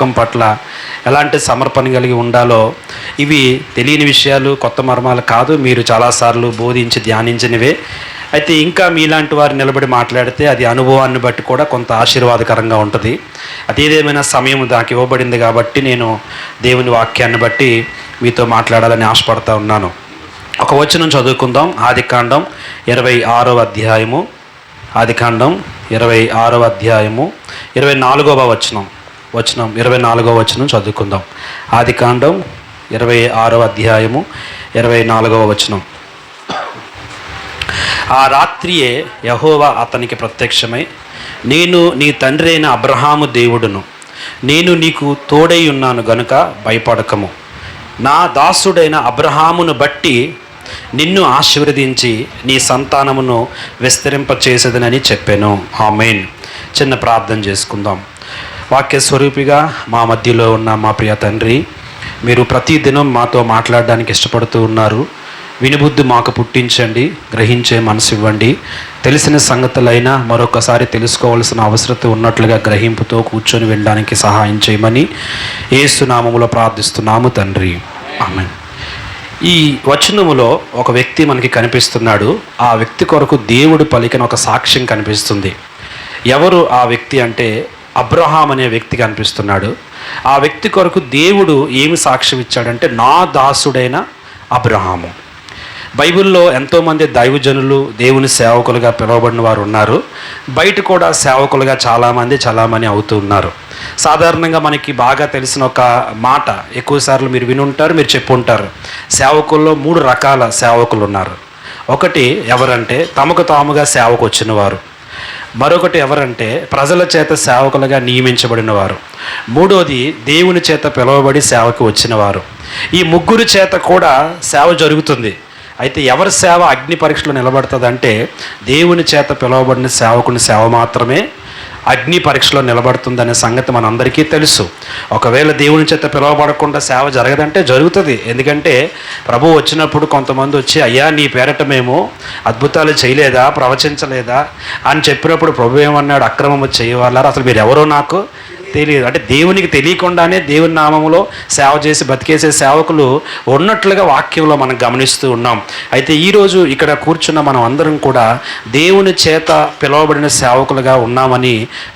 వాక్యం పట్ల ఎలాంటి సమర్పణ కలిగి ఉండాలో ఇవి తెలియని విషయాలు, కొత్త మర్మాలు కాదు. మీరు చాలాసార్లు బోధించి ధ్యానించినవే. అయితే ఇంకా మీలాంటి వారు నిలబడి మాట్లాడితే అది అనుభవాన్ని బట్టి కూడా కొంత ఆశీర్వాదకరంగా ఉంటుంది. అదేదేమైనా సమయం నాకు ఇవ్వబడింది కాబట్టి నేను దేవుని వాక్యాన్ని బట్టి మీతో మాట్లాడాలని ఆశపడతా ఉన్నాను. ఒక వచనం చదువుకుందాం. ఆదికాండం 26వ అధ్యాయము. ఆదికాండం 26వ అధ్యాయము 24వ వచనం 24వ వచనం చదువుకుందాం. ఆదికాండం 26వ అధ్యాయము 24వ వచనం. ఆ రాత్రియే యెహోవా అతనికి ప్రత్యక్షమై, నేను నీ తండ్రి అయిన అబ్రహాము దేవుడును, నేను నీకు తోడై ఉన్నాను గనుక భయపడకము. నా దాసుడైన అబ్రహామును బట్టి నిన్ను ఆశీర్వదించి నీ సంతానమును విస్తరింపచేసేదనని చెప్పాను. ఆమేన్. చిన్న ప్రార్థన చేసుకుందాం. వాక్య స్వరూపిగా మా మధ్యలో ఉన్న మా ప్రియ తండ్రి, మీరు ప్రతిదినం మాతో మాట్లాడడానికి ఇష్టపడుతూ ఉన్నారు. వినుబుద్ధి మాకు పుట్టించండి, గ్రహించే మనసు ఇవ్వండి. తెలిసిన సంగతులైనా మరొకసారి తెలుసుకోవాల్సిన అవసరం ఉన్నట్లుగా గ్రహింపుతో కూర్చొని వినడానికి సహాయం చేయమని యేసు నామములో ప్రార్థిస్తున్నాము తండ్రి. ఆమేన్. ఈ వచనములో ఒక వ్యక్తి మనకి కనిపిస్తున్నాడు. ఆ వ్యక్తి కొరకు దేవుడు పలికిన ఒక సాక్ష్యం కనిపిస్తుంది. ఎవరు ఆ వ్యక్తి అంటే అబ్రహాం అనే వ్యక్తి కనిపిస్తున్నాడు. ఆ వ్యక్తి కొరకు దేవుడు ఏమి సాక్ష్యం ఇచ్చాడంటే, నా దాసుడైన అబ్రహాము. బైబిల్లో ఎంతోమంది దైవజనులు, దేవుని సేవకులుగా పిలువబడిన వారు ఉన్నారు. బయట కూడా సేవకులుగా చాలామంది అవుతూ ఉన్నారు. సాధారణంగా మనకి బాగా తెలిసిన ఒక మాట ఎక్కువసార్లు మీరు వినుంటారు, మీరు చెప్పుంటారు. సేవకుల్లో 3 రకాల సేవకులు ఉన్నారు. ఒకటి ఎవరంటే తమకు తాముగా సేవకు వచ్చిన వారు. మరొకటి ఎవరంటే ప్రజల చేత సేవకులుగా నియమించబడిన వారు. మూడోది దేవుని చేత పిలువబడి సేవకు వచ్చిన వారు. ఈ ముగ్గురు చేత కూడా సేవ జరుగుతుంది. అయితే ఎవరి సేవ అగ్ని పరీక్షలో నిలబడుతుందంటే దేవుని చేత పిలువబడిన సేవకుని సేవ మాత్రమే అగ్ని పరీక్షలో నిలబడుతుందనే సంగతి మనందరికీ తెలుసు. ఒకవేళ దేవుని చేత పిలువబడకుండా సేవ జరగదంటే జరుగుతుంది. ఎందుకంటే ప్రభువు వచ్చినప్పుడు కొంతమంది వచ్చి, అయ్యా నీ పేరట మేము అద్భుతాలు చేయలేదా, ప్రవచించలేదా అని చెప్పినప్పుడు ప్రభు ఏమన్నాడు, అక్రమము చేయవాళ్ళారు, అసలు మీరు ఎవరో నాకు తెలియదు. అంటే దేవునికి తెలియకుండానే దేవుని నామములో సేవ చేసి బతికేసే సేవకులు ఉన్నట్లుగా వాక్యంలో మనం గమనిస్తూ ఉన్నాం. అయితే ఈరోజు ఇక్కడ కూర్చున్న మనం అందరం కూడా దేవుని చేత పిలువబడిన సేవకులుగా ఉన్నామని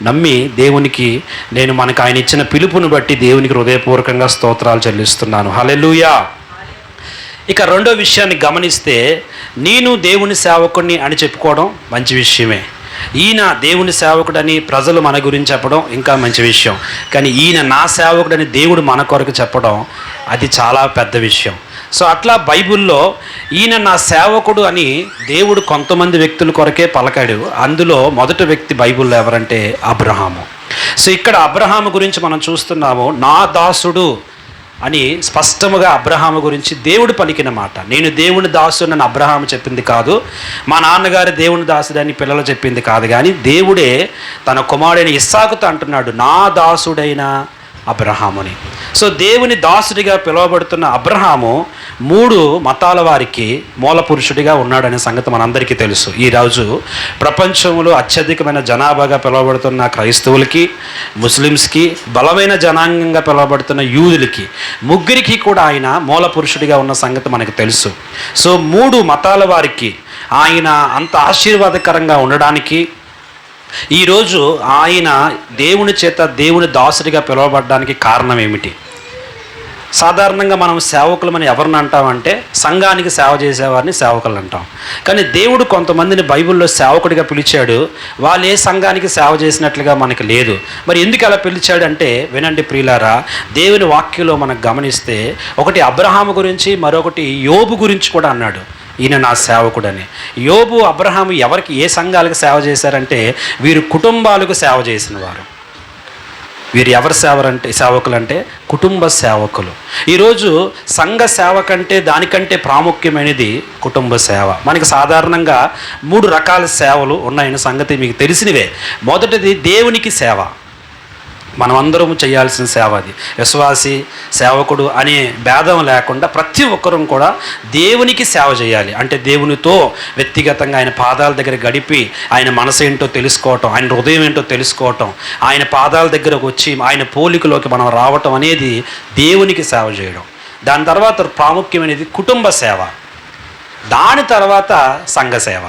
నమ్మి దేవునికి మనకు ఆయన ఇచ్చిన పిలుపుని బట్టి దేవునికి హృదయపూర్వకంగా స్తోత్రాలు చెల్లిస్తున్నాను. హల్లెలూయా. ఇక రెండో విషయాన్ని గమనిస్తే, నేను దేవుని సేవకుడిని అని చెప్పుకోవడం మంచి విషయమే. ఈయన దేవుని సేవకుడని ప్రజలు మన గురించి చెప్పడం ఇంకా మంచి విషయం. కానీ ఈయన నా సేవకుడని దేవుడు మన కొరకు చెప్పడం అది చాలా పెద్ద విషయం. సో అట్లా బైబిల్లో ఈయన నా సేవకుడు అని దేవుడు కొంతమంది వ్యక్తుల కొరకే పలకాడు. అందులో మొదటి వ్యక్తి బైబిల్లో ఎవరంటే అబ్రహాము. సో ఇక్కడ అబ్రహాము గురించి మనం చూస్తున్నాము. నా దాసుడు అని స్పష్టముగా అబ్రహాము గురించి దేవుడు పలికిన మాట. నేను దేవుని దాసుడు అని అబ్రహాము చెప్పింది కాదు, మా నాన్నగారు దేవుని దాసుడు అని పిల్లలు చెప్పింది కాదు. కానీ దేవుడే తన కుమారుడైన ఇస్సాకుతో అంటున్నాడు, నా దాసుడైన అబ్రహాముని. సో దేవుని దాసుడిగా పిలువబడుతున్న అబ్రహాము 3 మతాల వారికి మూల పురుషుడిగా ఉన్నాడనే సంగతి మనందరికీ తెలుసు. ఈరోజు ప్రపంచంలో అత్యధికమైన జనాభాగా పిలువబడుతున్న క్రైస్తవులకి, ముస్లిమ్స్కి, బలమైన జనాంగంగా పిలువబడుతున్న యూదులకి, ముగ్గురికి కూడా ఆయన మూల పురుషుడిగా ఉన్న సంగతి మనకు తెలుసు. సో 3 మతాల వారికి ఆయన అంత ఆశీర్వాదకరంగా ఉండడానికి, ఈరోజు ఆయన దేవుని చేత దేవుని దాసుడిగా పిలువబడడానికి కారణం ఏమిటి? సాధారణంగా మనం సేవకులమని ఎవరిని అంటామంటే సంఘానికి సేవ చేసేవారిని సేవకులు అంటాం. కానీ దేవుడు కొంతమందిని బైబిల్లో సేవకుడిగా పిలిచాడు. వాళ్ళు ఏ సంఘానికి సేవ చేసినట్లుగా మనకి లేదు. మరి ఎందుకు అలా పిలిచాడంటే వినండి ప్రియులారా, దేవుని వాక్యంలో మనం గమనిస్తే ఒకటి అబ్రహాము గురించి, మరొకటి యోబు గురించి కూడా అన్నాడు, ఈయన నా సేవకుడని. యోబు, అబ్రహాము ఎవరికి ఏ సంఘాలకు సేవ చేశారంటే వీరు కుటుంబాలకు సేవ చేసిన వారు. వీరు ఎవరి సేవకులంటే కుటుంబ సేవకులు. ఈరోజు సంఘ సేవ కంటే దానికంటే ప్రాముఖ్యమైనది కుటుంబ సేవ. మనకి సాధారణంగా 3 రకాల సేవలు ఉన్నాయన్న సంగతి మీకు తెలిసినవే. మొదటిది దేవునికి సేవ. మనమందరం చేయాల్సిన సేవ అది. విశ్వాసి, సేవకుడు అనే భేదం లేకుండా ప్రతి ఒక్కరూ కూడా దేవునికి సేవ చేయాలి. అంటే దేవునితో వ్యక్తిగతంగా ఆయన పాదాల దగ్గర గడిపి ఆయన మనసు ఏంటో తెలుసుకోవటం, ఆయన హృదయం ఏంటో తెలుసుకోవటం, ఆయన పాదాల దగ్గరకు వచ్చి ఆయన పోలికలోకి మనం రావటం అనేది దేవునికి సేవ చేయడం. దాని తర్వాత ప్రాముఖ్యమైనది కుటుంబ సేవ, దాని తర్వాత సంఘ సేవ.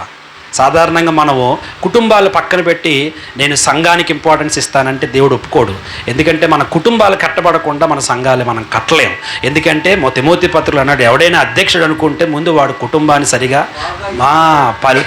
సాధారణంగా మనము కుటుంబాలు పక్కన పెట్టి నేను సంఘానికి ఇంపార్టెన్స్ ఇస్తానంటే దేవుడు ఒప్పుకోడు. ఎందుకంటే మన కుటుంబాలు కట్టబడకుండా మన సంఘాలు మనం కట్టలేం. ఎందుకంటే తిమోతి పత్రులు అన్నాడు, ఎవడైనా అధ్యక్షుడు అనుకుంటే ముందు వాడు కుటుంబాన్ని సరిగా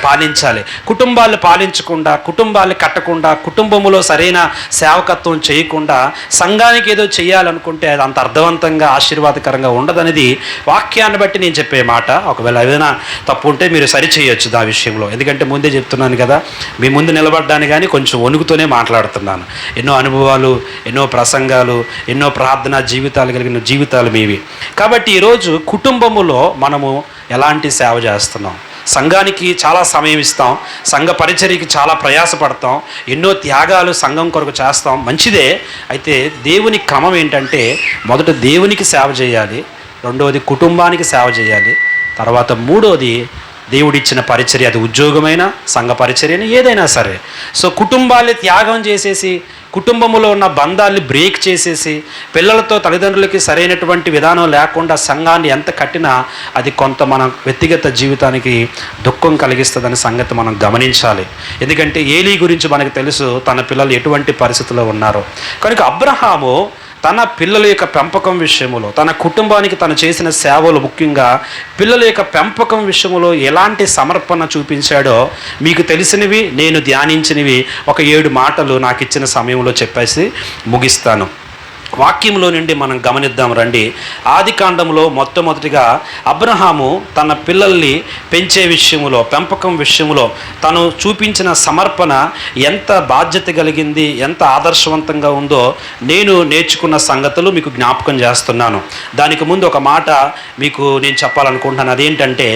పాలించాలి. కుటుంబాలు పాలించకుండా, కుటుంబాలు కట్టకుండా, కుటుంబంలో సరైన సేవకత్వం చేయకుండా సంఘానికి ఏదో చేయాలనుకుంటే అది అంత అర్థవంతంగా ఆశీర్వాదకరంగా ఉండదనేది వాక్యాన్ని బట్టి నేను చెప్పే మాట. ఒకవేళ ఏదైనా తప్పు ఉంటే మీరు సరి చేయొచ్చు ఆ విషయంలో. ఎందుకంటే ముందే చెప్తున్నాను కదా, మీ ముందు నిలబడ్డాను కానీ కొంచెం వణుకుతోనే మాట్లాడుతున్నాను. ఎన్నో అనుభవాలు, ఎన్నో ప్రసంగాలు, ఎన్నో ప్రార్థనా జీవితాలు కలిగిన జీవితాలు మీవి. కాబట్టి ఈరోజు కుటుంబములో మనము ఎలాంటి సేవ చేస్తున్నాం? సంఘానికి చాలా సమయం ఇస్తాం, సంఘ పరిచర్యకి చాలా ప్రయాసపడతాం, ఎన్నో త్యాగాలు సంఘం కొరకు చేస్తాం, మంచిదే. అయితే దేవుని క్రమం ఏంటంటే మొదట దేవునికి సేవ చేయాలి, రెండవది కుటుంబానికి సేవ చేయాలి, తర్వాత మూడోది దేవుడిచ్చిన పరిచర్య, అది ఉద్యోగమైన సంఘ పరిచర్యని ఏదైనా సరే. సో కుటుంబాన్ని త్యాగం చేసేసి, కుటుంబంలో ఉన్న బంధాన్ని బ్రేక్ చేసేసి, పిల్లలతో తల్లిదండ్రులకి సరైనటువంటి విధానం లేకుండా సంఘాన్ని ఎంత కట్టినా అది కొంత మన వ్యక్తిగత జీవితానికి దుఃఖం కలిగిస్తుందనే సంగతి మనం గమనించాలి. ఎందుకంటే ఏలీ గురించి మనకు తెలుసు, తన పిల్లలు ఎటువంటి పరిస్థితుల్లో ఉన్నారో. కనుక అబ్రహాము తన పిల్లల యొక్క పెంపకం విషయంలో, తన కుటుంబానికి తను చేసిన సేవలు, ముఖ్యంగా పిల్లల యొక్క పెంపకం విషయంలో ఎలాంటి సమర్పణ చూపించాడో మీకు తెలిసినవి, నేను ధ్యానించినవి ఒక 7 మాటలు నాకు ఇచ్చిన సమయంలో చెప్పేసి ముగిస్తాను. వాక్యంలో నుండి మనం గమనిద్దాం రండి. ఆదికాండంలో మొట్టమొదటిగా అబ్రహాము తన పిల్లల్ని పెంచే విషయంలో, పెంపకం విషయంలో తను చూపించిన సమర్పణ ఎంత బాధ్యత కలిగింది, ఎంత ఆదర్శవంతంగా ఉందో నేను నేర్చుకున్న సంగతులు మీకు జ్ఞాపకం చేస్తున్నాను. దానికి ముందు ఒక మాట మీకు నేను చెప్పాలనుకుంటున్నాను. అదేంటంటే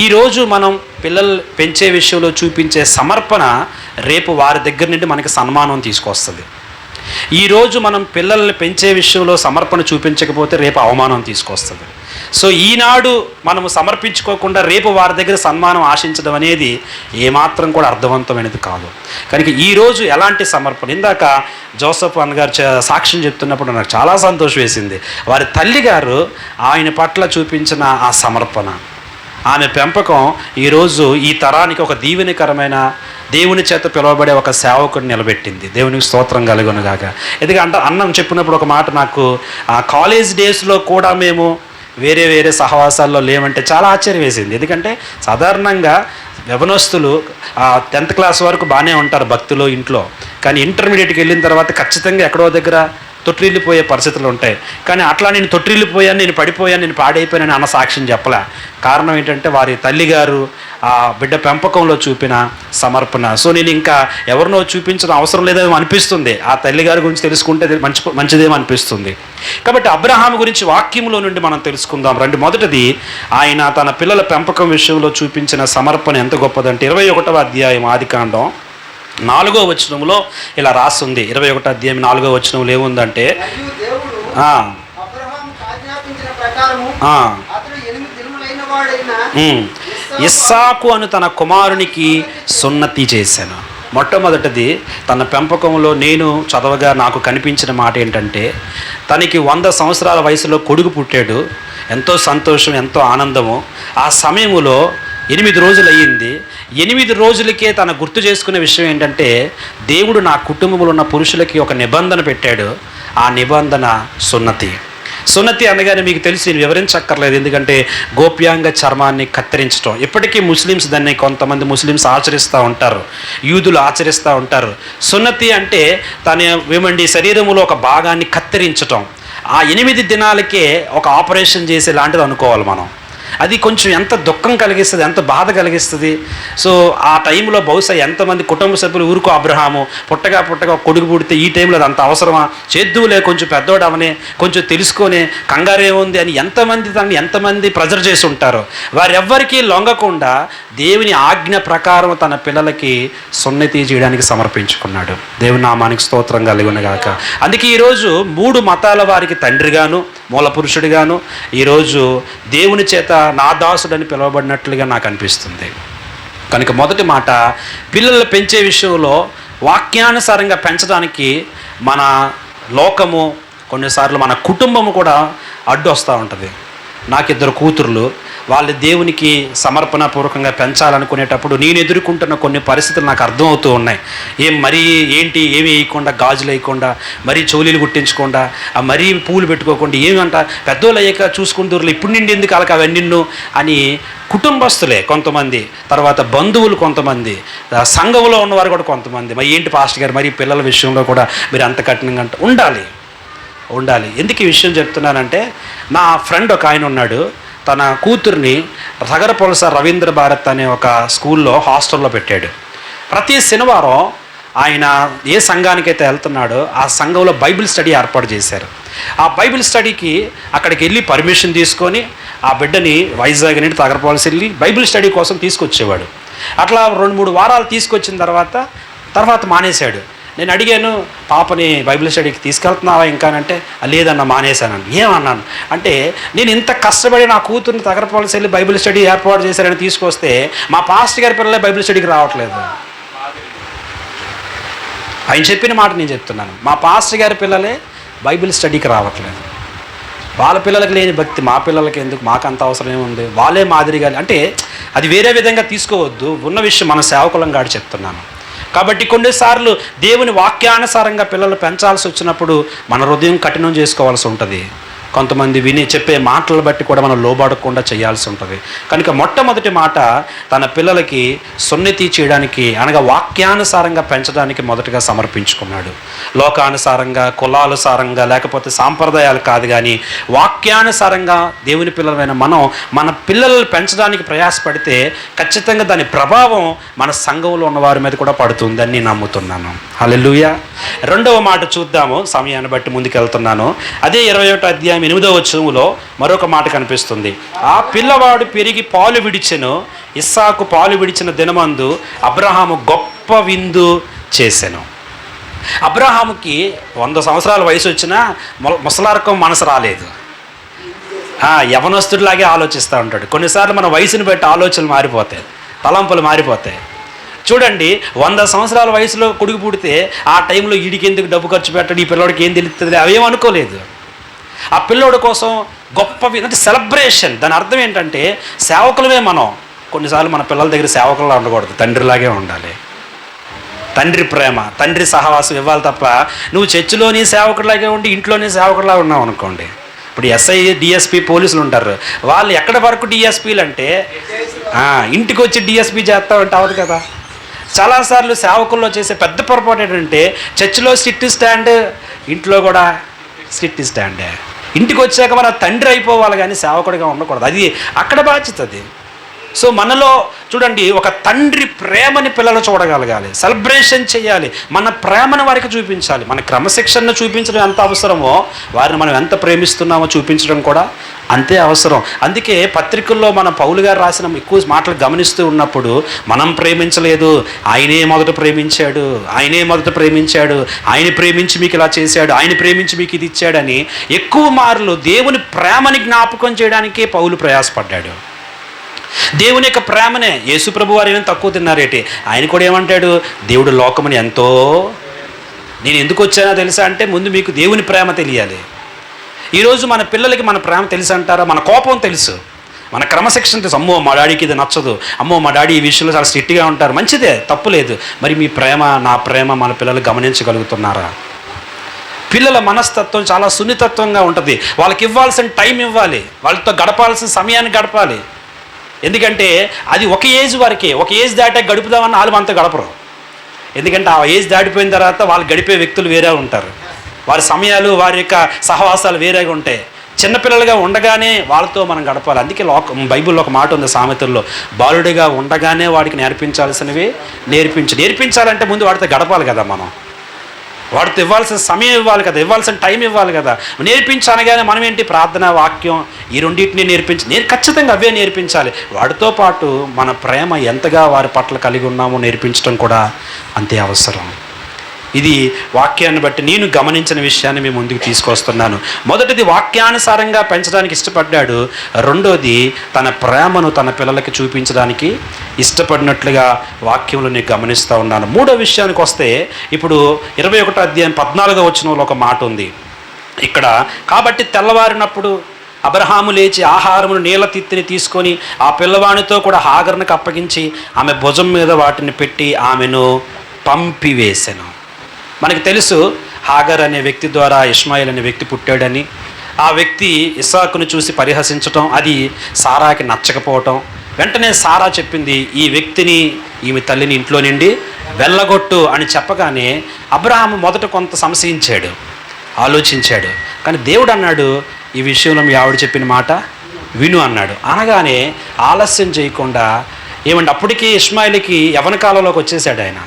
ఈరోజు మనం పిల్లలు పెంచే విషయంలో చూపించే సమర్పణ రేపు వారి దగ్గర నుండి మనకి సన్మానం తీసుకొస్తుంది. ఈరోజు మనం పిల్లల్ని పెంచే విషయంలో సమర్పణ చూపించకపోతే రేపు అవమానం తీసుకొస్తుంది. సో ఈనాడు మనము సమర్పించుకోకుండా రేపు వారి దగ్గర సన్మానం ఆశించడం అనేది ఏమాత్రం కూడా అర్థవంతమైనది కాదు. కనుక ఈరోజు ఎలాంటి సమర్పణ, ఇందాక జోసఫ్ అన్నగారు సాక్ష్యం చెప్తున్నప్పుడు నాకు చాలా సంతోషం వేసింది. వారి తల్లిగారు ఆయన పట్ల చూపించిన ఆ సమర్పణ, ఆమె పెంపకం ఈరోజు ఈ తరానికి ఒక దీవెనకరమైన, దేవుని చేత పిలువబడే ఒక సేవకుడిని నిలబెట్టింది. దేవునికి స్తోత్రం కలుగునుగాక. ఎందుకంటే అన్నం చెప్పినప్పుడు ఒక మాట నాకు, ఆ కాలేజ్ డేస్లో కూడా మేము వేరే వేరే సహవాసాల్లో లేమంటే చాలా ఆశ్చర్యం వేసింది. ఎందుకంటే సాధారణంగా యవనస్తులు 10th క్లాస్ వరకు బాగానే ఉంటారు భక్తిలో ఇంట్లో, కానీ ఇంటర్మీడియట్కి వెళ్ళిన తర్వాత ఖచ్చితంగా ఎక్కడో దగ్గర తొట్టిల్లిపోయే పరిస్థితులు ఉంటాయి. కానీ అట్లా నేను తొట్టిల్లిపోయాను, నేను పడిపోయాను, నేను పాడైపోయానని అన్న సాక్ష్యం చెప్పలే. కారణం ఏంటంటే వారి తల్లిగారు ఆ బిడ్డ పెంపకంలో చూపిన సమర్పణ. సో నేను ఇంకా ఎవరినో చూపించడం అవసరం లేదేమో అనిపిస్తుంది, ఆ తల్లిగారి గురించి తెలుసుకుంటే మంచిదేమో అనిపిస్తుంది. కాబట్టి అబ్రహాము గురించి వాక్యంలో నుండి మనం తెలుసుకుందాం రండి. మొదటిది, ఆయన తన పిల్లల పెంపకం విషయంలో చూపించిన సమర్పణ ఎంత గొప్పదంటే 21వ అధ్యాయం ఆదికాండం 4వ వచనంలో ఇలా రాస్తుంది. 21వ అధ్యాయం 4వ వచనంలో ఏముందంటే, ఇస్సాకు అను తన కుమారునికి సున్నతి చేశాను. మొట్టమొదటిది తన పెంపకంలో నేను చదవగా నాకు కనిపించిన మాట ఏంటంటే, తనకి 100 సంవత్సరాల వయసులో కొడుకు పుట్టాడు. ఎంతో సంతోషం, ఎంతో ఆనందము. ఆ సమయంలో 8 రోజులు అయ్యింది. 8 రోజులకే తన గుర్తు చేసుకునే విషయం ఏంటంటే, దేవుడు నా కుటుంబంలో ఉన్న పురుషులకి ఒక నిబంధన పెట్టాడు. ఆ నిబంధన సున్నతి. సున్నతి అనగానే మీకు తెలిసి నేను వివరించక్కర్లేదు, ఎందుకంటే గోప్యాంగ చర్మాన్ని కత్తిరించడం. ఇప్పటికీ ముస్లిమ్స్ దాన్ని, కొంతమంది ముస్లిమ్స్ ఆచరిస్తూ ఉంటారు, యూదులు ఆచరిస్తూ ఉంటారు. సున్నతి అంటే తన శరీరంలో ఒక భాగాన్ని కత్తిరించటం. ఆ 8 దినాలకే ఒక ఆపరేషన్ చేసే లాంటిది అనుకోవాలి మనం. అది కొంచెం ఎంత దుఃఖం కలిగిస్తుంది, ఎంత బాధ కలిగిస్తుంది. సో ఆ టైంలో బహుశా ఎంతమంది కుటుంబ సభ్యులు ఊరుకో అబ్రహాము పుట్టగా కొడుకు పుడితే ఈ టైంలో అది అంత అవసరమా, చేద్దువులే కొంచెం పెద్దోడు అవనే, కొంచెం తెలుసుకొని కంగారేముంది అని ఎంతమంది ప్రెజర్ చేసి ఉంటారో వారెవ్వరికీ లొంగకుండా దేవుని ఆజ్ఞ ప్రకారం తన పిల్లలకి సున్నతి చేయడానికి సమర్పించుకున్నాడు. దేవుని నామానికి స్తోత్రం కలుగునుగాక. అందుకే ఈరోజు 3 మతాల వారికి తండ్రిగాను మూల పురుషుడిగాను ఈరోజు దేవుని చేత నా దాసుడని పిలువబడినట్లుగా నాకు అనిపిస్తుంది. కనుక మొదటి మాట, పిల్లలు పెంచే విషయంలో వాక్యానుసారంగా పెంచడానికి మన లోకము, కొన్నిసార్లు మన కుటుంబము కూడా అడ్డు వస్తూ ఉంటుంది. నాకు 2 కూతుర్లు, వాళ్ళు దేవునికి సమర్పణపూర్వకంగా పెంచాలనుకునేటప్పుడు నేను ఎదుర్కొంటున్న కొన్ని పరిస్థితులు నాకు అర్థమవుతూ ఉన్నాయి. ఏమి వేయకుండా, గాజులు వేయకుండా, మరీ చోలీలు కుట్టించకుండా, మరీ పూలు పెట్టుకోకుండా, ఏమంట పెద్దోళ్ళు అయ్యాక చూసుకుని దూరలు ఇప్పుడు నిండి ఎందుకు అలక అవన్నీ అని కుటుంబస్తులే కొంతమంది, తర్వాత బంధువులు కొంతమంది, సంఘంలో ఉన్నవారు కూడా కొంతమంది, మరి ఏంటి పాస్టర్ గారు మరి పిల్లల విషయంలో కూడా మీరు అంత కఠినంగా ఉండాలి. ఎందుకు ఈ విషయం చెప్తున్నానంటే, నా ఫ్రెండ్ ఒక ఆయన ఉన్నాడు, తన కూతుర్ని సగరపొలస రవీంద్ర భారత్ అనే ఒక స్కూల్లో హాస్టల్లో పెట్టాడు. ప్రతి శనివారం ఆయన ఏ సంఘానికైతే వెళ్తున్నాడో ఆ సంఘంలో బైబిల్ స్టడీ ఏర్పాటు చేశారు. ఆ బైబిల్ స్టడీకి అక్కడికి వెళ్ళి పర్మిషన్ తీసుకొని ఆ బిడ్డని వైజాగ్ నుండి సగరపొలస వెళ్ళి బైబిల్ స్టడీ కోసం తీసుకొచ్చేవాడు. అట్లా 2-3 వారాలు తీసుకొచ్చిన తర్వాత మానేశాడు. నేను అడిగాను, పాపని బైబిల్ స్టడీకి తీసుకెళ్తున్నావా ఇంకా అంటే, లేదన్న మానేశానని. ఏమన్నాను అంటే, నేను ఇంత కష్టపడి నా కూతుర్ని తగరపాలసి వెళ్ళి బైబిల్ స్టడీ ఏర్పాటు చేశారని తీసుకొస్తే మా పాస్టర్ గారి పిల్లలే బైబిల్ స్టడీకి రావట్లేదు. ఆయన చెప్పిన మాట నేను చెప్తున్నాను, మా పాస్టర్ గారి పిల్లలే బైబిల్ స్టడీకి రావట్లేదు. వాళ్ళ పిల్లలకి లేని భక్తి మా పిల్లలకి ఎందుకు, మాకు అంత అవసరం ఏముంది, వాళ్ళే మాదిరిగా అంటే అది వేరే విధంగా తీసుకోవద్దు. ఉన్న విషయం మన సేవకులంగా చెప్తున్నాను. కాబట్టి కొన్నిసార్లు దేవుని వాక్యానుసారంగా పిల్లలు పెంచాల్సి వచ్చినప్పుడు మన హృదయం కఠినం చేసుకోవాల్సి ఉంటుంది. కొంతమంది చెప్పే మాటలు బట్టి కూడా మనం లోబడకుండా చేయాల్సి ఉంటుంది. కనుక మొట్టమొదటి మాట, తన పిల్లలకి సున్నతి చేయడానికి అనగా వాక్యానుసారంగా పెంచడానికి మొదటగా సమర్పించుకున్నాడు. లోకానుసారంగా, కులానుసారంగా, లేకపోతే సాంప్రదాయాలు కాదు, కానీ వాక్యానుసారంగా దేవుని పిల్లలైన మనం మన పిల్లలను పెంచడానికి ప్రయాసపడితే ఖచ్చితంగా దాని ప్రభావం మన సంఘంలో ఉన్న వారి మీద కూడా పడుతుందని నేను నమ్ముతున్నాను. హల్లెలూయా. 2వ మాట చూద్దాము, సమయాన్ని బట్టి ముందుకెళ్తున్నాను. అదే 21వ అధ్యాయం 8వ వచనంలో మరొక మాట కనిపిస్తుంది. ఆ పిల్లవాడు పెరిగి పాలు విడిచెను, ఇస్సాకు పాలు విడిచిన దినమందు అబ్రహాము గొప్ప విందు చేసెను. అబ్రహాముకి 100 సంవత్సరాల వయసు వచ్చినా ముసలారకం మనసు రాలేదు. యవనస్తుడిలాగే ఆలోచిస్తూ ఉంటాడు. కొన్నిసార్లు మన వయసుని బట్టి ఆలోచనలు మారిపోతాయి, తలంపులు మారిపోతాయి. చూడండి, 100 సంవత్సరాల వయసులో కొడుకు పుడితే ఆ టైంలో వీడికి ఎందుకు డబ్బు ఖర్చు పెట్టడం, ఈ పిల్లోడికి ఏం తెలుస్తుంది, అవేమనుకోలేదు. ఆ పిల్లోడి కోసం గొప్ప అంటే సెలబ్రేషన్. దాని అర్థం ఏంటంటే, సేవకులమే మనం. కొన్నిసార్లు మన పిల్లల దగ్గర సేవకుల్లా ఉండకూడదు, తండ్రిలాగే ఉండాలి. తండ్రి ప్రేమ, తండ్రి సహవాసం ఇవ్వాలి తప్ప నువ్వు చర్చిలోని సేవకుడిలాగే ఉండి ఇంట్లోనే సేవకుడిలా ఉన్నావు అనుకోండి. ఇప్పుడు ఎస్ఐ, డిఎస్పీ, పోలీసులు ఉంటారు, వాళ్ళు ఎక్కడ వరకు డిఎస్పీలు అంటే ఇంటికి వచ్చి డిఎస్పీ చేస్తామంటే అవ్వదు కదా. చాలాసార్లు సేవకుల్లో చేసే పెద్ద పొరపాటు ఏంటంటే, చర్చిలో స్ట్రిక్ట్ స్టాండ్, ఇంట్లో కూడా స్ట్రిక్ట్ స్టాండే. ఇంటికి వచ్చాక మన తండ్రి అయిపోవాలి కానీ సేవకుడిగా ఉండకూడదు. అది అక్కడ బాధ్యత అది. సో మనలో చూడండి, ఒక తండ్రి ప్రేమని పిల్లలు చూడగలగాలి, సెలబ్రేషన్ చేయాలి, మన ప్రేమను వారికి చూపించాలి. మన క్రమశిక్షణను చూపించడం ఎంత అవసరమో వారిని మనం ఎంత ప్రేమిస్తున్నామో చూపించడం కూడా అంతే అవసరం. అందుకే పత్రికల్లో మన పౌలు గారు రాసిన ఎక్కువ మాటలు గమనిస్తూ ఉన్నప్పుడు, మనం ప్రేమించలేదు, ఆయనే మొదట ప్రేమించాడు, ఆయన ప్రేమించి మీకు ఇలా చేశాడు, ఆయన ప్రేమించి మీకు ఇది ఇచ్చాడని ఎక్కువ మార్లు దేవుని ప్రేమని జ్ఞాపకం చేయడానికే పౌలు ప్రయాసపడ్డాడు. దేవుని యొక్క ప్రేమనే. యేసు ప్రభు వారు ఏమైనా తక్కువ తిన్నారేటి, ఆయన కూడా ఏమంటాడు, దేవుడు లోకముని ఎంతో, నేను ఎందుకు వచ్చానో తెలుసా అంటే, ముందు మీకు దేవుని ప్రేమ తెలియాలి. ఈరోజు మన పిల్లలకి మన ప్రేమ తెలుసు అంటారా? మన కోపం తెలుసు, మన క్రమశిక్షణ తెలుసు. అమ్మో మా డాడీకి ఇది నచ్చదు, అమ్మో మా డాడీ ఈ విషయంలో చాలా స్ట్రిక్ట్గా ఉంటారు. మంచిదే, తప్పులేదు. మరి మీ ప్రేమ, నా ప్రేమ మన పిల్లలు గమనించగలుగుతున్నారా? పిల్లల మనస్తత్వం చాలా సున్నితత్వంగా ఉంటుంది. వాళ్ళకి ఇవ్వాల్సిన టైం ఇవ్వాలి, వాళ్ళతో గడపాల్సిన సమయాన్ని గడపాలి. ఎందుకంటే అది ఒక ఏజ్ వరకే. ఒక ఏజ్ దాటే గడుపుదామని వాళ్ళు మనతో గడపరు. ఎందుకంటే ఆ ఏజ్ దాటిపోయిన తర్వాత వాళ్ళు గడిపే వ్యక్తులు వేరే ఉంటారు, వారి సమయాలు, వారి యొక్క సహవాసాలు వేరేగా ఉంటాయి. చిన్నపిల్లలుగా ఉండగానే వాళ్ళతో మనం గడపాలి. అందుకే బైబిల్లో ఒక మాట ఉంది సామెతల్లో, బాలుడిగా ఉండగానే వాడికి నేర్పించాల్సినవి నేర్పించాలంటే ముందు వాడితో గడపాలి కదా. మనం వాడితో ఇవ్వాల్సిన సమయం ఇవ్వాలి కదా, ఇవ్వాల్సిన టైం ఇవ్వాలి కదా. నేర్పించనగానే మనం ఏంటి, ప్రార్థన, వాక్యం, ఈ రెండింటిని ఖచ్చితంగా అవే నేర్పించాలి. వాడితో పాటు మన ప్రేమ ఎంతగా వారి పట్ల కలిగి ఉన్నామో నేర్పించడం కూడా అంతే అవసరం. ఇది వాక్యాన్ని బట్టి నేను గమనించిన విషయాన్ని మీ ముందుకు తీసుకొస్తున్నాను. మొదటిది వాక్యానుసారంగా పెంచడానికి ఇష్టపడ్డాడు. రెండోది తన ప్రేమను తన పిల్లలకి చూపించడానికి ఇష్టపడినట్లుగా వాక్యంలో నేను గమనిస్తూ ఉన్నాను. మూడో విషయానికి వస్తే ఇప్పుడు 21వ అధ్యాయం 14వ వచనంలో ఒక మాట ఉంది. ఇక్కడ కాబట్టి తెల్లవారినప్పుడు అబ్రహాము లేచి ఆహారమును నీళ్ళ తిత్తిని తీసుకొని ఆ పిల్లవానితో కూడా హాగరునికి అప్పగించి ఆమె భుజం మీద వాటిని పెట్టి ఆమెను పంపివేసెను. మనకు తెలుసు హాగర్ అనే వ్యక్తి ద్వారా ఇష్మాయిల్ అనే వ్యక్తి పుట్టాడని. ఆ వ్యక్తి ఇస్సాకును చూసి పరిహసించటం, అది సారాకి నచ్చకపోవటం. వెంటనే సారా చెప్పింది, ఈ వ్యక్తిని, ఈమె తల్లిని ఇంట్లో నుండి వెళ్ళగొట్టు అని చెప్పగానే అబ్రహాము మొదట కొంత సంశయించాడు, ఆలోచించాడు. కానీ దేవుడు అన్నాడు, ఈ విషయంలో మీ ఆవిడ చెప్పిన మాట విను అన్నాడు. అనగానే ఆలస్యం చేయకుండా ఏమంటే అప్పటికీ ఇష్మాయిల్కి యవ్వన కాలంలోకి వచ్చేసాడు. ఆయన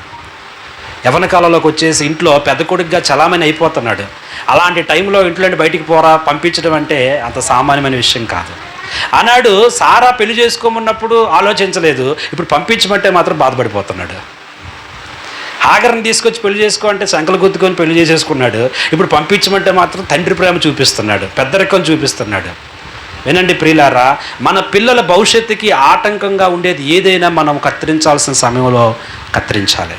యవ్వన కాలంలోకి వచ్చేసి ఇంట్లో పెద్ద కొడుకుగా చలామణి అయిపోతున్నాడు. అలాంటి టైంలో ఇంట్లో బయటికి పోరా పంపించడం అంటే అంత సామాన్యమైన విషయం కాదు. ఆనాడు సారా పెళ్లి చేసుకోమన్నప్పుడు ఆలోచించలేదు, ఇప్పుడు పంపించమంటే మాత్రం బాధపడిపోతున్నాడు. హాగర్ని తీసుకొచ్చి పెళ్లి చేసుకో అంటే సంకలు గుద్దుకొని పెళ్లి చేసేసుకున్నాడు. ఇప్పుడు పంపించమంటే మాత్రం తండ్రి ప్రేమ చూపిస్తున్నాడు, పెద్దరికం చూపిస్తున్నాడు. వినండి ప్రియులారా, మన పిల్లల భవిష్యత్తుకి ఆటంకంగా ఉండేది ఏదైనా మనం కత్తిరించాల్సిన సమయంలో కత్తిరించాలి,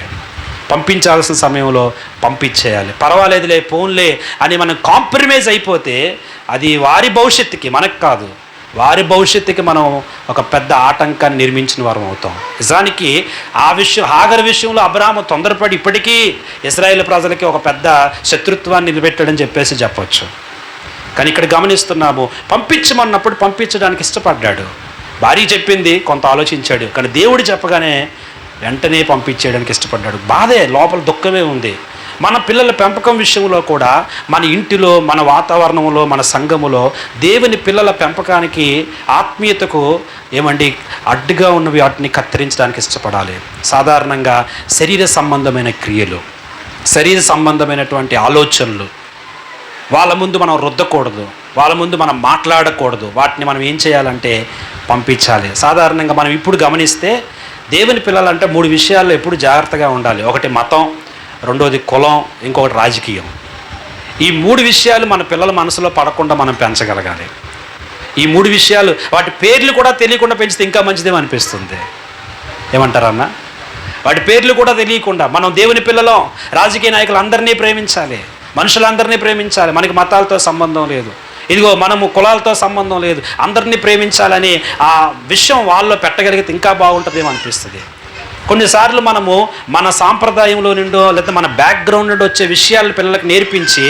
పంపించాల్సిన సమయంలో పంపించేయాలి. పర్వాలేదులే, ఫోన్లే అని మనం కాంప్రమైజ్ అయిపోతే అది వారి భవిష్యత్తుకి, మనకు కాదు, వారి భవిష్యత్తుకి మనం ఒక పెద్ద ఆటంకాన్ని నిర్మించిన వారం అవుతాం. నిజానికి హాగర్ విషయంలో అబ్రహాము తొందరపడి ఇప్పటికీ ఇశ్రాయేలు ప్రజలకి ఒక పెద్ద శత్రుత్వాన్ని నిలబెట్టాడని చెప్పొచ్చు. కానీ ఇక్కడ గమనిస్తున్నాము, పంపించమన్నప్పుడు పంపించడానికి ఇష్టపడ్డాడు. భార్య చెప్పింది, కొంత ఆలోచించాడు. కానీ దేవుడు చెప్పగానే వెంటనే పంపించేయడానికి ఇష్టపడ్డాడు. బాధే, లోపల దుఃఖమే ఉంది. మన పిల్లల పెంపకం విషయంలో కూడా మన ఇంటిలో, మన వాతావరణంలో, మన సంఘములో దేవుని పిల్లల పెంపకానికి, ఆత్మీయతకు అడ్డుగా ఉన్నవి వాటిని కత్తిరించడానికి ఇష్టపడాలి. సాధారణంగా శరీర సంబంధమైన క్రియలు, శరీర సంబంధమైనటువంటి ఆలోచనలు వాళ్ళ ముందు మనం రుద్దకూడదు, వాళ్ళ ముందు మనం మాట్లాడకూడదు. వాటిని మనం ఏం చేయాలంటే పంపించాలి. సాధారణంగా మనం ఇప్పుడు గమనిస్తే దేవుని పిల్లలంటే 3 విషయాల్లో ఎప్పుడు జాగ్రత్తగా ఉండాలి. ఒకటి మతం, రెండోది కులం, ఇంకొకటి రాజకీయం. ఈ 3 విషయాలు మన పిల్లల మనసులో పడకుండా మనం పెంచగలగాలి. ఈ 3 విషయాలు, వాటి పేర్లు కూడా తెలియకుండా పెంచితే ఇంకా మంచిదేమో అనిపిస్తుంది. ఏమంటారన్నా? వాటి పేర్లు కూడా తెలియకుండా మనం దేవుని పిల్లలం, రాజకీయ నాయకులు అందరినీ ప్రేమించాలి, మనుషులందరినీ ప్రేమించాలి. మనకి మతాలతో సంబంధం లేదు, ఇదిగో మనము కులాలతో సంబంధం లేదు, అందరినీ ప్రేమించాలని ఆ విషయం వాళ్ళలో పెట్టగలిగితే ఇంకా బాగుంటుందేమో అనిపిస్తుంది. కొన్నిసార్లు మనము మన సాంప్రదాయంలో నుండో లేదా మన బ్యాక్గ్రౌండ్ నుండి వచ్చే విషయాలు పిల్లలకు నేర్పించి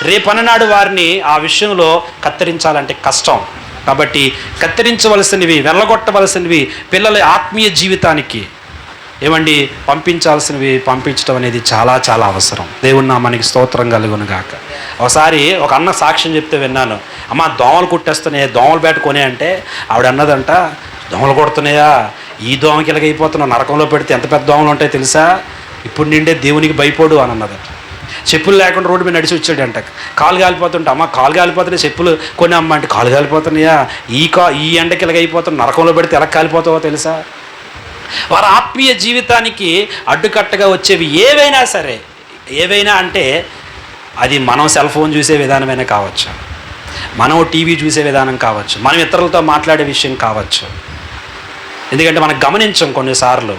రేపన్ననాడు వారిని ఆ విషయంలో కత్తిరించాలంటే కష్టం. కాబట్టి కత్తిరించవలసినవి, వెళ్ళగొట్టవలసినవి పిల్లల ఆత్మీయ జీవితానికి పంపించాల్సినవి పంపించడం అనేది చాలా చాలా అవసరం. దేవుని నామానికి స్తోత్రం కలుగును గాక. ఒకసారి ఒక అన్న సాక్ష్యం చెప్తే విన్నాను. అమ్మ, దోమలు కుట్టేస్తున్నాయి, దోమలు పెట్టుకొని అంటే ఆవిడ అన్నదంట, దోమలు కొడుతున్నాయా, ఈ దోమకి ఇలాగైపోతున్నావు, నరకంలో పెడితే ఎంత పెద్ద దోమలు ఉంటాయో తెలుసా, ఇప్పుడు నిండే దేవునికి భయపడు అని అన్నదట. చెప్పులు లేకుండా రోడ్డు మీద నడిచి వచ్చాడంట. కాలు కాలిపోతుంటే, అమ్మ కాలు కాలిపోతున్నాయి, చెప్పులు కొని అమ్మ అంటే, కాలు కాలిపోతున్నాయా, ఈ ఎండకి ఇలాగైపోతున్నా, నరకంలో పెడితే ఎలా కాలిపోతావో తెలుసా. వారి ఆత్మీయ జీవితానికి అడ్డుకట్టగా వచ్చేవి ఏవైనా సరే, ఏవైనా అంటే అది మనం సెల్ ఫోన్ చూసే విధానమైనా కావచ్చు, మనం టీవీ చూసే విధానం కావచ్చు, మనం ఇతరులతో మాట్లాడే విషయం కావచ్చు. ఎందుకంటే మనం గమనించాం, కొన్నిసార్లు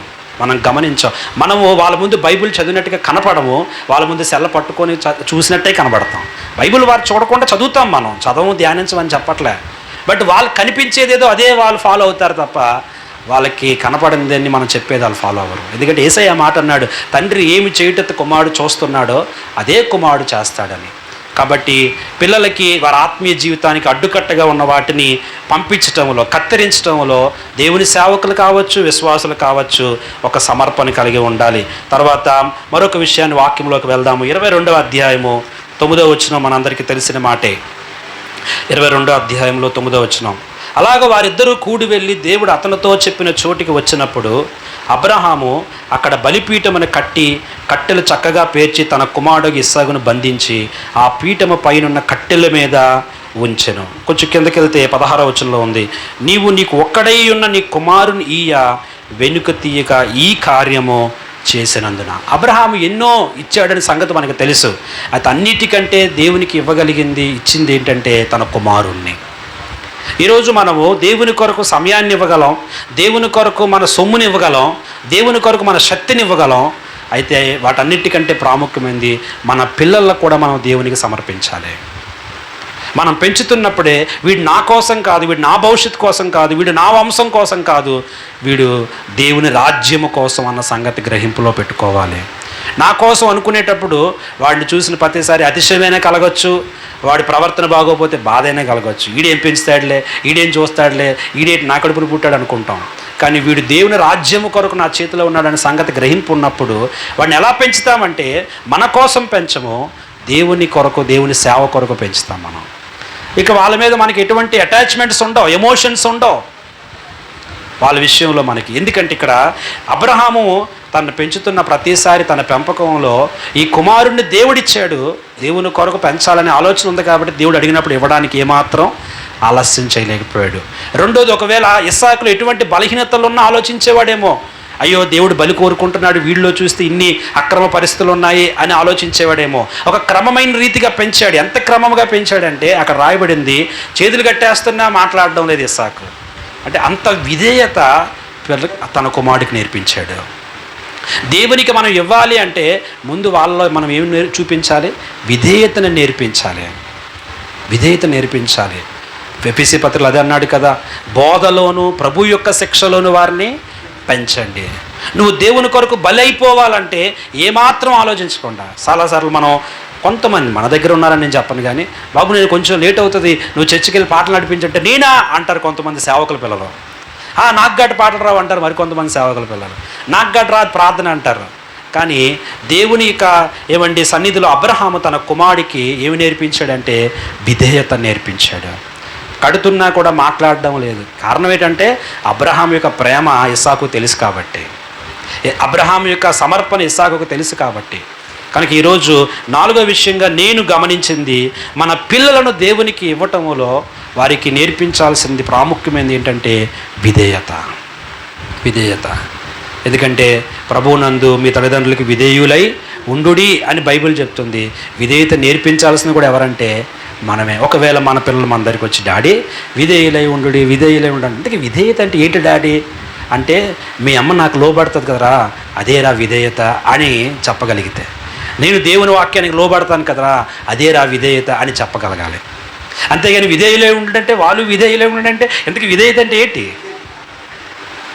మనము వాళ్ళ ముందు బైబిల్ చదివినట్టుగా కనపడము, వాళ్ళ ముందు సెల్ల పట్టుకొని చూసినట్టే కనబడతాం. బైబిల్ వారు చూడకుండా చదువుతాం, మనం చదవము, ధ్యానించమని చెప్పట్లే. బట్ వాళ్ళు కనిపించేదేదో అదే వాళ్ళు ఫాలో అవుతారు తప్ప వాళ్ళకి కనపడిందని మనం చెప్పేది వాళ్ళు ఫాలో అవ్వరు. ఎందుకంటే యేసయ్య మాట అన్నాడు, తండ్రి ఏమి చేయుట కుమారుడు చూస్తున్నాడో అదే కుమారుడు చేస్తాడని. కాబట్టి పిల్లలకి వారి ఆత్మీయ జీవితానికి అడ్డుకట్టగా ఉన్న వాటిని పంపించటంలో, కత్తిరించడంలో దేవుని సేవకులు కావచ్చు, విశ్వాసులు కావచ్చు, ఒక సమర్పణ కలిగి ఉండాలి. తర్వాత మరొక విషయాన్ని వాక్యంలోకి వెళ్దాము. 22వ అధ్యాయము 9వ వచనం మనందరికీ తెలిసిన మాటే. 22వ అధ్యాయంలో 9వ వచనం. అలాగ వారిద్దరూ కూడి వెళ్ళి దేవుడు అతనితో చెప్పిన చోటికి వచ్చినప్పుడు అబ్రహాము అక్కడ బలిపీఠమును కట్టి కట్టెలు చక్కగా పేర్చి తన కుమారుడు ఇస్సాకును బంధించి ఆ పీఠము పైనున్న కట్టెల మీద ఉంచెను. కొంచెం కిందకి వెళ్తే 16వ వచనంలో ఉంది, నీకు ఒక్కడై ఉన్న నీ కుమారుని వెనుక తీయక ఈ కార్యము చేసినందున. అబ్రహాము ఎన్నో ఇచ్చాడని సంగతి మనకు తెలుసు. అది అన్నిటికంటే దేవునికి ఇచ్చింది ఏంటంటే తన కుమారుణ్ణి. ఈరోజు మనము దేవుని కొరకు సమయాన్ని ఇవ్వగలం, దేవుని కొరకు మన సొమ్ముని ఇవ్వగలం, దేవుని కొరకు మన శక్తిని ఇవ్వగలం. అయితే వాటన్నిటికంటే ప్రాముఖ్యమైనది మన పిల్లలకు కూడా మనం దేవునికి సమర్పించాలి. మనం పెంచుతున్నప్పుడే వీడు నా కోసం కాదు, వీడు నా భవిష్యత్తు కోసం కాదు, వీడు నా వంశం కోసం కాదు, వీడు దేవుని రాజ్యము కోసం అన్న సంగతి గ్రహింపులో పెట్టుకోవాలి. నా కోసం అనుకునేటప్పుడు వాడిని చూసిన ప్రతిసారి అతిశయమైనా కలగచ్చు, వాడి ప్రవర్తన బాగోపోతే బాధ అయినా కలగచ్చు. ఈడేం పెంచుతాడులే, ఈడేం చూస్తాడులే, ఈడేంటి నా కడుపును పుట్టాడు అనుకుంటాం. కానీ వీడు దేవుని రాజ్యము కొరకు నా చేతిలో ఉన్నాడనే సంగతి గ్రహింపు ఉన్నప్పుడు వాడిని ఎలా పెంచుతామంటే మన కోసం పెంచము, దేవుని కొరకు, దేవుని సేవ కొరకు పెంచుతాం మనం. ఇక వాళ్ళ మీద మనకి ఎటువంటి అటాచ్మెంట్స్ ఉండవు, ఎమోషన్స్ ఉండవు వాళ్ళ విషయంలో మనకి. ఎందుకంటే ఇక్కడ అబ్రహాము తను పెంచుతున్న ప్రతిసారి తన పెంపకంలో ఈ కుమారుణ్ణి దేవుడిచ్చాడు, దేవుని కొరకు పెంచాలనే ఆలోచన ఉంది కాబట్టి దేవుడు అడిగినప్పుడు ఇవ్వడానికి ఏమాత్రం ఆలస్యం చేయలేకపోయాడు. రెండోది, ఒకవేళ ఇస్సాకులో ఎటువంటి బలహీనతలు ఉన్నా ఆలోచించేవాడేమో, అయ్యో దేవుడు బలి కోరుకుంటున్నాడు, వీళ్ళలో చూస్తే ఇన్ని అక్రమ పరిస్థితులు ఉన్నాయి అని ఆలోచించేవాడేమో. ఒక క్రమమైన రీతిగా పెంచాడు. ఎంత క్రమంగా పెంచాడంటే అక్కడ రాయబడింది, చేతులు కట్టేస్తున్నా మాట్లాడడం లేదు ఇస్సాకు. అంటే అంత విధేయత తన కుమారుడికి నేర్పించాడు. దేవునికి మనం ఇవ్వాలి అంటే ముందు వాళ్ళలో మనం ఏమి చూపించాలి? విధేయతను నేర్పించాలి. విధేయత నేర్పించాలి. ఎఫెసీ పత్రికలో అదే అన్నాడు కదా, బోధలోను ప్రభు యొక్క శిక్షలోను వారిని పెంచండి. నువ్వు దేవుని కొరకు బలైపోవాలంటే ఏమాత్రం ఆలోచించకుండా, చాలాసార్లు మనం కొంతమంది మన దగ్గర ఉన్నారని నేను చెప్పను కానీ, బాబు నేను కొంచెం లేట్ అవుతుంది, నువ్వు చర్చికి వెళ్ళి పాటలు నడిపించంటే నేనా అంటారు కొంతమంది సేవకుల పిల్లలు. నాకు గట్ట పాటలు రావు అంటారు మరి కొంతమంది సేవకుల పిల్లలు. నాకు గట్ట రాదు ప్రార్థన అంటారు. కానీ దేవుని ఏమండి సన్నిధిలో అబ్రహాము తన కుమారుడికి ఏమి నేర్పించాడంటే విధేయత నేర్పించాడు. కడుతున్నా కూడా మాట్లాడడం లేదు. కారణం ఏంటంటే అబ్రహాం యొక్క ప్రేమ ఇస్సాకు తెలుసు కాబట్టి, అబ్రహాం యొక్క సమర్పణ ఇస్సాకుకు తెలుసు కాబట్టి. కనుక ఈరోజు 4వ విషయంగా నేను గమనించింది, మన పిల్లలను దేవునికి ఇవ్వటంలో వారికి నేర్పించాల్సింది ప్రాముఖ్యమైనది ఏంటంటే విధేయత. విధేయత. ఎందుకంటే ప్రభువునందు మీ తల్లిదండ్రులకి విధేయులై ఉండుడి అని బైబిల్ చెప్తుంది. విధేయత నేర్పించాల్సింది కూడా ఎవరంటే మనమే. ఒకవేళ మన పిల్లలు మన దగ్గరికి వచ్చి డాడీ విధేయులై ఉండుడి, విధేయులై ఉండండి అంటే, విధేయత అంటే ఏంటి డాడీ అంటే, మీ అమ్మ నాకు లోబడుతుంది కదరా అదేరా విధేయత అని చెప్పగలిగితే, నేను దేవుని వాక్యానికి లోబడతాను కదరా అదేరా విధేయత అని చెప్పగలగాలి. అంతేగాని విధేయులై ఉండంటే వాళ్ళు విధేయులై ఉండంటే, ఎందుకు విధేయత అంటే ఏంటి?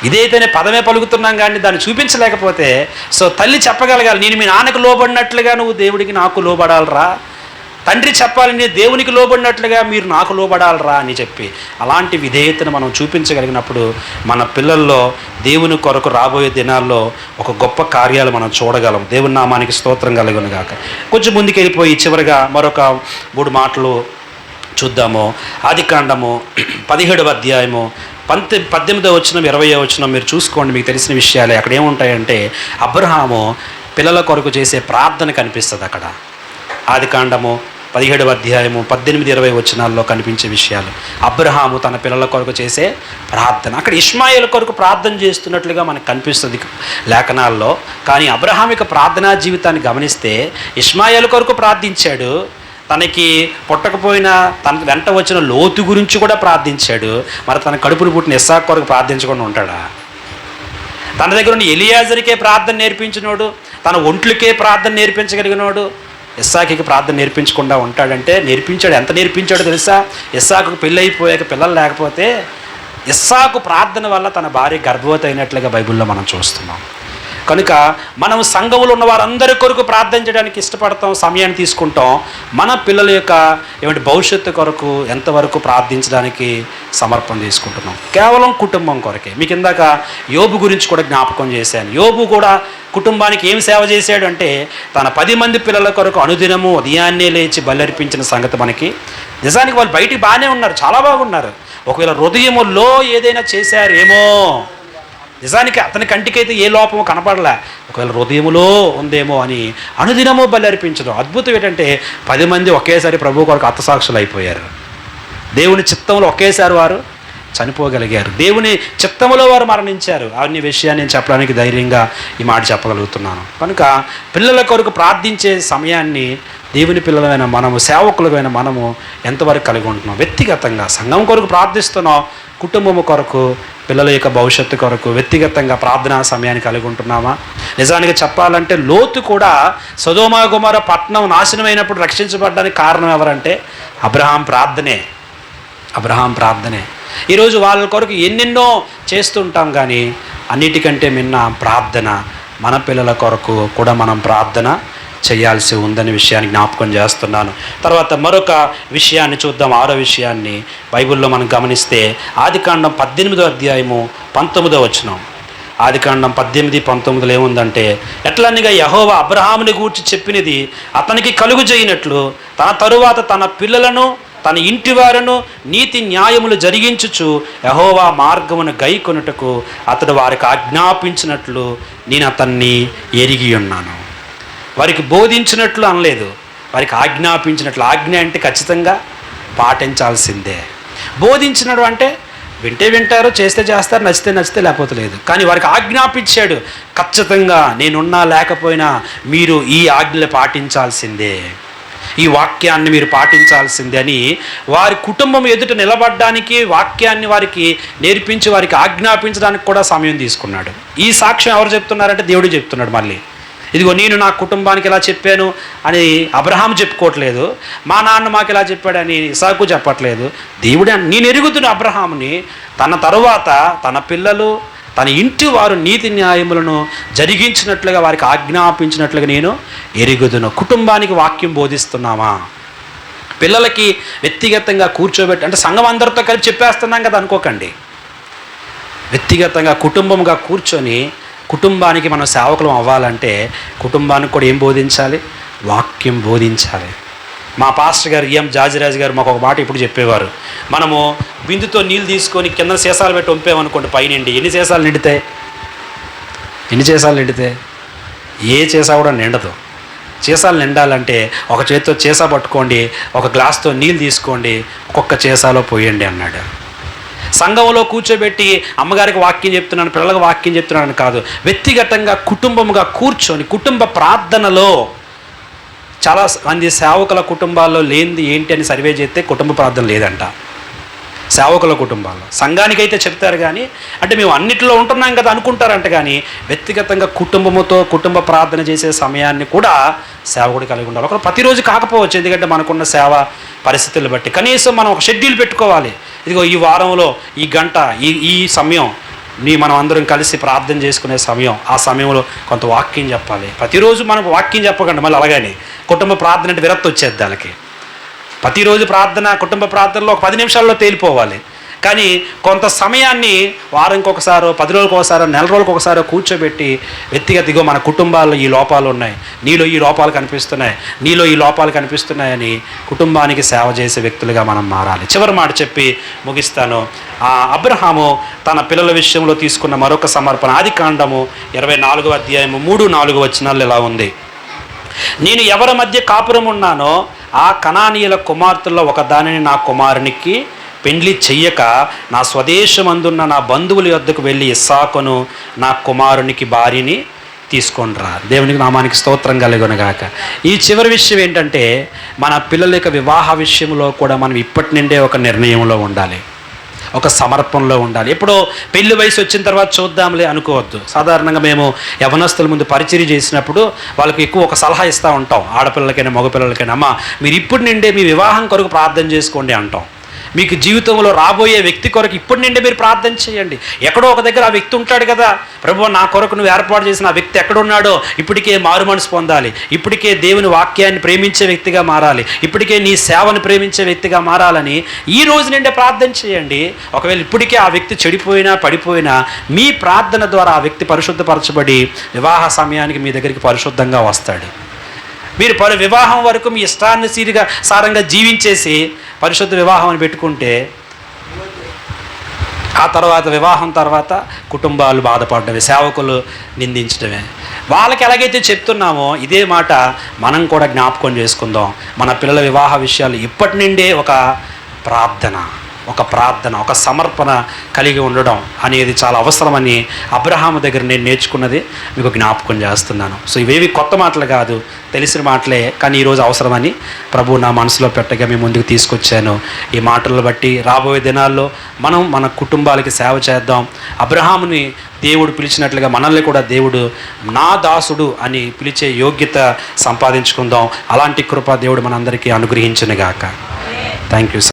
విధేయత అనే పదమే పలుకుతున్నాం కానీ దాన్ని చూపించలేకపోతే, సో తల్లి చెప్పగలగాలి, నేను మీ నాన్నకు లోబడినట్లుగా నువ్వు దేవుడికి నాకు లోబడాలరా, తండ్రి చెప్పాలి నేను దేవునికి లోబడినట్లుగా మీరు నాకు లోబడాలరా అని చెప్పి, అలాంటి విధేయతను మనం చూపించగలిగినప్పుడు మన పిల్లల్లో దేవుని కొరకు రాబోయే దినాల్లో ఒక గొప్ప కార్యాలు మనం చూడగలం. దేవుని నామానికి స్తోత్రం కలుగును గాక. కొంచెం ముందుకు వెళ్ళిపోయి చివరిగా మరొక 3 మాటలు చూద్దాము. ఆదికాండము 17వ అధ్యాయము 18వ వచనం 20వ వచనం మీరు చూసుకోండి, మీకు తెలిసిన విషయాలే. అక్కడ ఏముంటాయంటే అబ్రహాము పిల్లల కొరకు చేసే ప్రార్థన కనిపిస్తుంది అక్కడ. ఆదికాండము 17వ అధ్యాయము 18-20 వచనాల్లో కనిపించే విషయాలు. అబ్రహాము తన పిల్లల కొరకు చేసే ప్రార్థన, అక్కడ ఇష్మాయేల్ కొరకు ప్రార్థన చేస్తున్నట్లుగా మనకు కనిపిస్తుంది లేఖనాల్లో. కానీ అబ్రహాం యొక్క ప్రార్థనా జీవితాన్ని గమనిస్తే ఇష్మాయేల్ కొరకు ప్రార్థించాడు, తనకి పుట్టకపోయినా తన వెంట వచ్చిన లోతు గురించి కూడా ప్రార్థించాడు. మరి తన కడుపును పుట్టిన ఇస్సాకు కొరకు ప్రార్థించకుండా ఉంటాడా? తన దగ్గర ఉన్న ఎలియాజరుకే ప్రార్థన నేర్పించినోడు, తన ఒంట్లకే ప్రార్థన నేర్పించగలిగినోడు ఇస్సాకుకి ప్రార్థన నేర్పించకుండా ఉంటాడంటే, నేర్పించాడు. ఎంత నేర్పించాడో తెలుసా? ఇస్సాకుకు పెళ్ళి అయిపోయాక పిల్లలు లేకపోతే ఇస్సాకు ప్రార్థన వల్ల తన భార్య గర్భవతి అయినట్లుగా బైబిల్లో మనం చూస్తున్నాం. కనుక మనం సంఘములో ఉన్న వారందరి కొరకు ప్రార్థన చేయడానికి ఇష్టపడతాం, సమయాన్ని తీసుకుంటాం. మన పిల్లల యొక్క భవిష్యత్తు కొరకు ఎంతవరకు ప్రార్థించడానికి సమర్పణ తీసుకుంటున్నాం? కేవలం కుటుంబం కొరకే. మీకు ఇందాక యోబు గురించి కూడా జ్ఞాపకం చేశాను. యోబు కూడా కుటుంబానికి ఏం సేవ చేశాడు అంటే, తన 10 మంది పిల్లల కొరకు అనుదినము ఉదయాన్నే లేచి బలర్పించిన సంగతి మనకి నిజానికి వాళ్ళు బయటికి బాగానే ఉన్నారు, చాలా బాగున్నారు. ఒకవేళ హృదయములో ఏదైనా చేశారేమో, నిజానికి అతని కంటికైతే ఏ లోపమో కనపడలే, ఒకవేళ హృదయములో ఉందేమో అని అనుదినము బలి అర్పించడం. అద్భుతం ఏంటంటే 10 మంది ఒకేసారి ప్రభు కొరకు హతసాక్షులు అయిపోయారు. దేవుని చిత్తంలో ఒకేసారి వారు చనిపోగలిగారు, దేవుని చిత్తములో వారు మరణించారు. అన్ని విషయాన్ని నేను చెప్పడానికి ధైర్యంగా ఈ మాట చెప్పగలుగుతున్నాను. కనుక పిల్లల కొరకు ప్రార్థించే సమయాన్ని దేవుని పిల్లలమైన మనము, సేవకులమైన మనము ఎంతవరకు కలిగి ఉంటున్నాం? వ్యక్తిగతంగా సంఘం కొరకు ప్రార్థిస్తున్నాం, కుటుంబము కొరకు, పిల్లల యొక్క భవిష్యత్తు కొరకు వ్యక్తిగతంగా ప్రార్థనా సమయాన్ని కలిగి ఉంటున్నామా? నిజానికి చెప్పాలంటే లోతు కూడా సొదొమ గొమొర్రా పట్టణం నాశనమైనప్పుడు రక్షించబడడానికి కారణం ఎవరంటే అబ్రహాం ప్రార్థనే. ఈరోజు వాళ్ళ కొరకు ఎన్నెన్నో చేస్తుంటాం, కానీ అన్నిటికంటే మిన్న ప్రార్థన. మన పిల్లల కొరకు కూడా మనం ప్రార్థన చేయాల్సి ఉందనే విషయాన్ని జ్ఞాపకం చేస్తున్నాను. తర్వాత మరొక విషయాన్ని చూద్దాం, 6వ విషయాన్ని. బైబిల్లో మనం గమనిస్తే ఆదికాండం 18వ అధ్యాయము 19వ వచనం. ఆదికాండం 18:19 ఏముందంటే, ఎట్లనగా యెహోవా అబ్రహాముని గూర్చి చెప్పినది అతనికి కలుగు చేయనట్లు తన తరువాత తన పిల్లలను తన ఇంటి వారును నీతి న్యాయములు జరిగించుచు యెహోవా మార్గమును గైకొనుటకు అతడు వారికి ఆజ్ఞాపించినట్లు నేను అతన్ని ఎరిగి ఉన్నాను. వారికి బోధించినట్లు అనలేదు, వారికి ఆజ్ఞాపించినట్లు. ఆజ్ఞ అంటే ఖచ్చితంగా పాటించాల్సిందే. బోధించినడు అంటే వింటే వింటారు, చేస్తే చేస్తారు, నచ్చితే లేకపోతే లేదు. కానీ వారికి ఆజ్ఞాపించాడు, ఖచ్చితంగా నేనున్నా లేకపోయినా మీరు ఈ ఆజ్ఞలు పాటించాల్సిందే, ఈ వాక్యాన్ని మీరు పాటించాల్సిందే అని వారి కుటుంబం ఎదుట నిలబడడానికి, వాక్యాన్ని వారికి నేర్పించి వారికి ఆజ్ఞాపించడానికి కూడా సమయం తీసుకున్నాడు. ఈ సాక్ష్యం ఎవరు చెప్తున్నారంటే దేవుడు చెప్తున్నాడు. మళ్ళీ ఇదిగో నేను నా కుటుంబానికి ఇలా చెప్పాను అని అబ్రహాం చెప్పుకోవట్లేదు, మా నాన్న మాకు ఇలా చెప్పాడని ఇసాకు చెప్పట్లేదు. దేవుడే నేను ఎరుగుతున్న అబ్రహాముని తన తరువాత తన పిల్లలు తన ఇంటి వారు నీతి న్యాయములను జరిగించినట్లుగా వారికి ఆజ్ఞాపించినట్లుగా నేను ఎరుగుదును. కుటుంబానికి వాక్యం బోధిస్తున్నామా? పిల్లలకి వ్యక్తిగతంగా కూర్చోబెట్టి, అంటే సంఘం అందరితో కలిపి చెప్పేస్తున్నాం కదా అనుకోకండి. వ్యక్తిగతంగా కుటుంబంగా కూర్చొని కుటుంబానికి మనం సేవకులం అవ్వాలంటే కుటుంబానికి కూడా ఏం బోధించాలి? వాక్యం బోధించాలి. మా పాస్టర్ గారు EM జాజిరాజు గారు మాకు ఒక మాట ఇప్పుడు చెప్పేవారు, మనము బిందుతో నీళ్ళు తీసుకొని కింద సీసాలు పెట్టి వంపామనుకోండి, పైనుండి ఎన్ని సీసాలు నిండితే ఏ సీసా కూడా నిండదు. సీసాలు నిండాలంటే ఒక చేతితో సీసా పట్టుకోండి, ఒక గ్లాస్తో నీళ్ళు తీసుకోండి, ఒక్కొక్క సీసాలో పోయండి అన్నాడు. సంఘంలో కూర్చోబెట్టి అమ్మగారికి వాక్యం చెప్తున్నాను, పిల్లలకు వాక్యం చెప్తున్నాను కాదు, వ్యక్తిగతంగా కుటుంబంగా కూర్చొని కుటుంబ ప్రార్థనలో. చాలా మంది సేవకుల కుటుంబాల్లో లేనిది ఏంటి అని సర్వే చేస్తే కుటుంబ ప్రార్థన లేదంట సేవకుల కుటుంబాల్లో. సంఘానికైతే చెప్తారు కానీ, అంటే మేము అన్నిటిలో ఉంటున్నాం కదా అనుకుంటారంట, కానీ వ్యక్తిగతంగా కుటుంబముతో కుటుంబ ప్రార్థన చేసే సమయాన్ని కూడా సేవకుడు కలిగి ఉండాలి. ఒకరు ప్రతిరోజు కాకపోవచ్చు, ఎందుకంటే మనకున్న సేవ పరిస్థితులు బట్టి కనీసం మనం ఒక షెడ్యూల్ పెట్టుకోవాలి. ఇదిగో ఈ వారంలో ఈ గంట ఈ సమయం మనం అందరం కలిసి ప్రార్థన చేసుకునే సమయం, ఆ సమయంలో కొంత వాక్యం చెప్పాలి. ప్రతిరోజు మనం వాక్యం చెప్పకండి, మళ్ళీ అలాగని కుటుంబ ప్రార్థన అంటే విరక్తి వచ్చేది దానికి. ప్రతిరోజు ప్రార్థన, కుటుంబ ప్రార్థనలో ఒక 10 నిమిషాల్లో తేలిపోవాలి. కానీ కొంత సమయాన్ని వారానికి ఒకసారో, 10 రోజులకు ఒకసారో, నెల రోజులకు ఒకసారో కూర్చోబెట్టి వ్యక్తిగతంగా మన కుటుంబాల్లో ఈ లోపాలు ఉన్నాయి, నీలో ఈ లోపాలు కనిపిస్తున్నాయి, నీలో ఈ లోపాలు కనిపిస్తున్నాయని కుటుంబానికి సేవ చేసే వ్యక్తులుగా మనం మారాలి. చివరి మాట చెప్పి ముగిస్తాను. అబ్రహాము తన పిల్లల విషయంలో తీసుకున్న మరొక సమర్పణ ఆదికాండము 24వ అధ్యాయము 3-4 వచనాలు ఇలా ఉంది. నేను ఎవరి మధ్య కాపురం ఉన్నానో ఆ కనానీయుల కుమార్తెల్లో ఒక దానిని నా కుమారునికి పెండ్లి చెయ్యక నా స్వదేశమందున్న నా బంధువుల యొద్దకు వెళ్ళి ఇస్సాకును నా కుమారునికి భార్యని తీసుకొనిరా. దేవునికి నామానికి స్తోత్రం కలుగునుగాక. ఈ చివరి విషయం ఏంటంటే, మన పిల్లల యొక్క వివాహ విషయంలో కూడా మనం ఇప్పటి నుండే ఒక నిర్ణయంలో ఉండాలి, ఒక సమర్పణలో ఉండాలి. ఎప్పుడో పెళ్లి వయసు వచ్చిన తర్వాత చూద్దాంలే అనుకోవద్దు. సాధారణంగా మేము యవనస్తుల ముందు పరిచర్య చేసినప్పుడు వాళ్ళకి ఎక్కువ ఒక సలహా ఇస్తూ ఉంటాం, ఆడపిల్లలకైనా మగపిల్లలకైనా, అమ్మ మీరు ఇప్పటి నుండే మీ వివాహం కొరకు ప్రార్థన చేసుకోండి అంటాం. మీకు జీవితంలో రాబోయే వ్యక్తి కొరకు ఇప్పటి నుండి మీరు ప్రార్థన చేయండి. ఎక్కడో ఒక దగ్గర ఆ వ్యక్తి ఉంటాడు కదా, ప్రభువా నా కొరకు నువ్వు ఏర్పాటు చేసిన ఆ వ్యక్తి ఎక్కడున్నాడో ఇప్పటికే మారు మనసు పొందాలి, ఇప్పటికే దేవుని వాక్యాన్ని ప్రేమించే వ్యక్తిగా మారాలి, ఇప్పటికే నీ సేవను ప్రేమించే వ్యక్తిగా మారాలని ఈ రోజు నుండే ప్రార్థన చేయండి. ఒకవేళ ఇప్పటికే ఆ వ్యక్తి చెడిపోయినా పడిపోయినా మీ ప్రార్థన ద్వారా ఆ వ్యక్తి పరిశుద్ధపరచబడి వివాహ సమయానికి మీ దగ్గరికి పరిశుద్ధంగా వస్తాడు. మీరు వివాహం వరకు మీ ఇష్టానుసీరిగా సారంగా జీవించేసి పరిశుద్ధ వివాహం అని పెట్టుకుంటే ఆ తర్వాత వివాహం తర్వాత కుటుంబాలు బాధపడడమే, సేవకులు నిందించడమే. వాళ్ళకి ఎలాగైతే చెప్తున్నామో ఇదే మాట మనం కూడా జ్ఞాపకం చేసుకుందాం. మన పిల్లల వివాహ విషయాలు ఇప్పటి నుండే ఒక ప్రార్థన, ఒక సమర్పణ కలిగి ఉండడం అనేది చాలా అవసరమని అబ్రహాము దగ్గర నేను నేర్చుకున్నది మీకు జ్ఞాపకం చేస్తున్నాను. సో ఇవేవి కొత్త మాటలు కాదు, తెలిసిన మాటలే, కానీ ఈరోజు అవసరమని ప్రభు నా మనసులో పెట్టగా మీ ముందుకు తీసుకొచ్చాను. ఈ మాటలను బట్టి రాబోయే దినాల్లో మనం మన కుటుంబాలకి సేవ చేద్దాం. అబ్రహాముని దేవుడు పిలిచినట్లుగా మనల్ని కూడా దేవుడు నా దాసుడు అని పిలిచే యోగ్యత సంపాదించుకుందాం. అలాంటి కృప దేవుడు మనందరికీ అనుగ్రహించునుగాక. Thank you.